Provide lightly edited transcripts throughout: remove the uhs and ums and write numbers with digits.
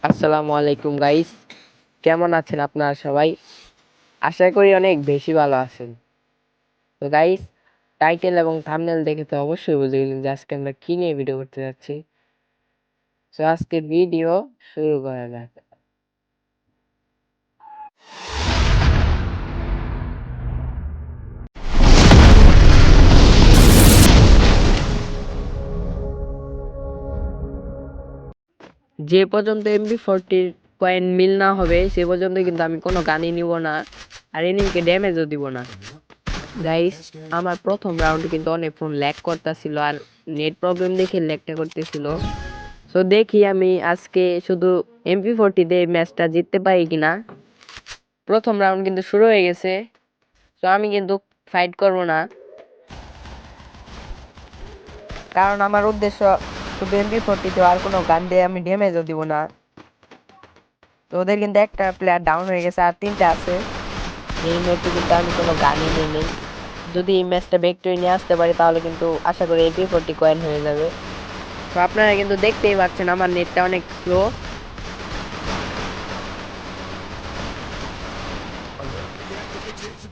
আসসালামু আলাইকুম গাইস, কেমন আছেন আপনারা সবাই? আশা করি অনেক বেশি ভালো আছেন। তো গাইস, টাইটেল এবং থাম্বনেল দেখে তো অবশ্যই বুঝে গেলেন যে আজকে আমরা কি নিয়ে ভিডিও করতে যাচ্ছি। তো আজকের ভিডিও শুরু করা যাক। যে পর্যন্ত MP40 পয়েন্ট মিল না হবে সে পর্যন্ত কিন্তু আমি কোনো গানই নিব না, আর এনিমিকে ড্যামেজও দিব না। গাইস, আমার প্রথম রাউন্ডে কিন্তু অনেক ফোন ল্যাগ করতেছিল, আর নেট প্রবলেম দেখে ল্যাগটা করতেছিল। তো দেখি আমি আজকে শুধু MP40 দিয়ে ম্যাচটা জিততে পারি কিনা। প্রথম রাউন্ড কিন্তু শুরু হয়ে গেছে। তো আমি কিন্তু ফাইট করব না, কারণ আমার উদ্দেশ্য শুধু MP40 দিয়ে, আর কোনো গান দিয়ে আমি ড্যামেজও দিব না। তো ওদের কিন্তু একটা প্লেয়ার ডাউন হয়ে গেছে, আর তিনটা আছে। এই ম্যাচে কিন্তু আমি কোনো গানই নিয়ে নেই। যদি এই ম্যাচটা ভিক্টরি নিয়ে আসতে পারি তাহলে কিন্তু আশা করি MP40 কয়েন হয়ে যাবে। তো আপনারা কিন্তু দেখতেই পাচ্ছেন আমার নেটটা অনেক স্লো।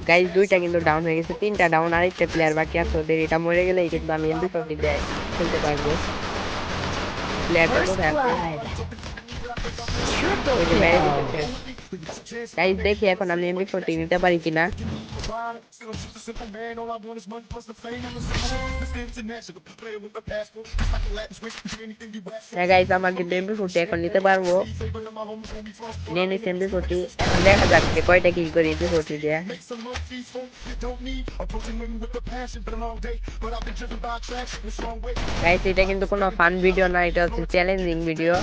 গাইস, দুইটা কিন্তু ডাউন হয়ে গেছে, তিনটা ডাউন, আরেকটা প্লেয়ার বাকি আছে। ওদের এটা মরে গেলেই কিন্তু আমি MP40 দিয়ে খেলতে পারবো। প্লেয়ারটা কোথায় আছে? ওই যে মেরে দিতেছে। গাইস, দেখি এখন আমি MP40 নিতে পারি কিনা। হ্যাঁ গাইস, আমার কিন্তু MP40 এখন নিতে পারবো। নিয়ে নিচ্ছি MP40। এখন দেখা যাক যে কয়টা কিল করি MP40 দিয়ে। গাইস, এটা কিন্তু কোনো ফান ভিডিও না, এটা হচ্ছে চ্যালেঞ্জিং ভিডিও।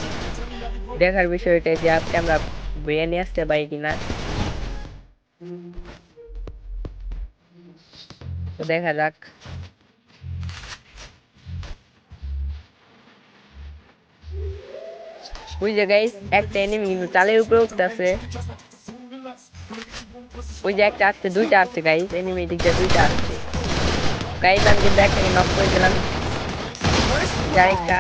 দেখার বিষয় এটা যে আজকে আমরা বইয়ে নিয়ে আসতে পারি কিনা। তো দেখা যাক। ওই যে গাইস, একটা এনিমি কিন্তু চালের উপরে উঠতেছে। ওই যে একটা আসছে, দুইটা আসছে গাইস, এনিমি দিক দিয়ে দুইটা আসছে। গাইস, আমি কিন্তু একটাকে নক করে দিলাম। আরেকটা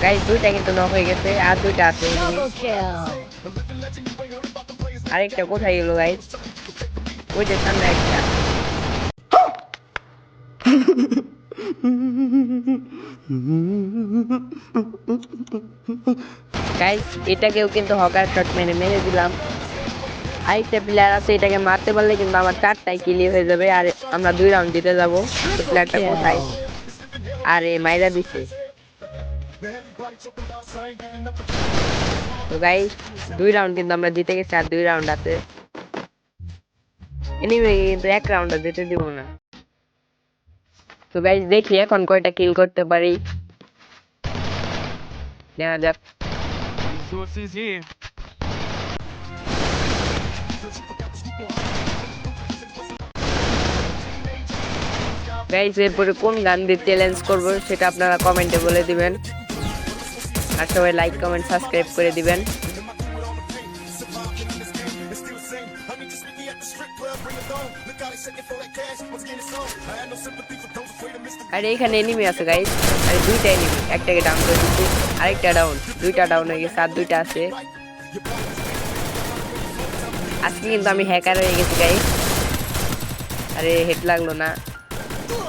গাইস, দুইটা কিন্তু নক হয়ে গেছে, আর দুইটা আছে এনিমি। আরেকটা কোথায় গেল গাইস? ওই যে সামনে একটা। গাইস, এটাকেও কিন্তু হকার শট মেরে মেরে দিলাম। আরেকটা প্লেয়ার আছে, এটাকে মারতে পারলে কিন্তু আমার 4টাই কিলি হয়ে যাবে, আর আমরা 2 রাউন্ড জিতে যাবো। তো প্লেয়ারটা কোথায়? আরে মাইরা দিছে। তো গাইস, 2 রাউন্ড কিন্তু আমরা জিতে গেছি, আর 2 রাউন্ড আছে। এনিওয়ে, কিন্তু 1 রাউন্ডে জিতে দিব না। তো গাইস, দেখি এখন কয়টা কিল করতে পারি। দেখা যাক। গাইস, এরপরে কোন গান দিয়ে চ্যালেঞ্জ করবো সেটা আপনারা কমেন্টে বলে দিবেন, আর সবাই লাইক কমেন্ট সাবস্ক্রাইব করে দিবেন। আর এখানে এনিমি আছে গাইস, আরে দুইটা এনিমি, একটাকে ডাউন করে দিচ্ছি, আরেকটা ডাউন, দুইটা ডাউন হয়ে গেছে, আর দুইটা আছে। আজকে কিন্তু আমি হ্যাকার হয়ে গেছি গাইস। আরে হেড লাগলো না।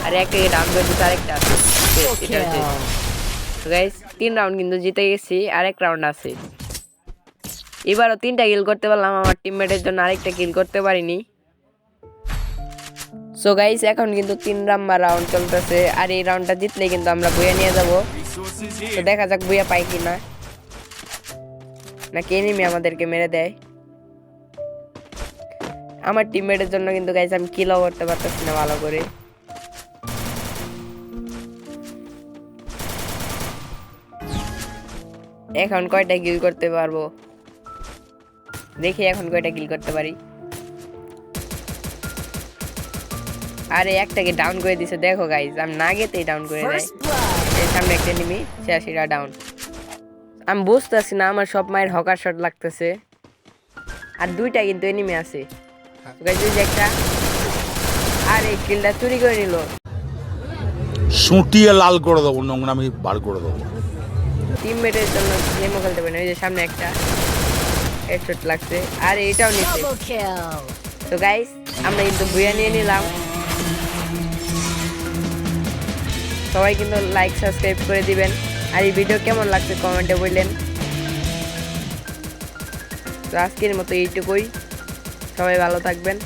আরে একটাকে ডাউন করে দিচ্ছি, আরেকটা আছে। এটা হচ্ছে। তো গাইস, 3 রাউন্ড কিন্তু জিতে গেছি, আরেক রাউন্ড আছে। এবারও 3টা কিল করতে পারলাম, আমার টিমমেটের জন্য আরেকটা কিল করতে পারিনি। সো গাইস, এখন কিন্তু 3 নাম্বার রাউন্ড চলতেছে, আর এই রাউন্ডটা জিতলে কিন্তু আমরা বুয়া নিয়ে যাব। তো দেখা যাক বুয়া পাই কিনা, নাকি এনিমি আমাদেরকে মেরে দেয়। আমার টিমমেটের জন্য কিন্তু গাইস আমি কিলও করতে পারতেছি না ভালো করে। এখন কয়টা কিল করতে পারবো দেখি, এখন কয়টা কিল করতে পারি। আরে একটাকে ডাউন করে দিছে, দেখো গাইস, আমি না গেতেই ডাউন করে দেয়। এর সামনে একটা এনিমি, 86টা ডাউন। আমি বুঝতেছি না, আমার সব মায়ের হকার শট লাগতেছে, আর দুইটা কিন্তু এনিমি আছে। গাইস, ওই যে একটা, আর এই কিলটা চুরি করে নিল। সুটিয়ে লাল করে দেবো, নোংরামি বার করে দেবো। টিমমেটের জন্য গেমও খেলতে পারি না। ওই যে সামনে একটা হেডশট লাগছে আর এটাও নিচ্ছে। তো গাইস আমরা কিন্তু বুয়া নিয়ে নিলাম। সবাই কিন্তু লাইক সাবস্ক্রাইব করে দিবেন আর এই ভিডিও কেমন লাগছে কমেন্টে বললেন। তো আজকের মতো এইটুকুই, সবাই ভালো থাকবেন।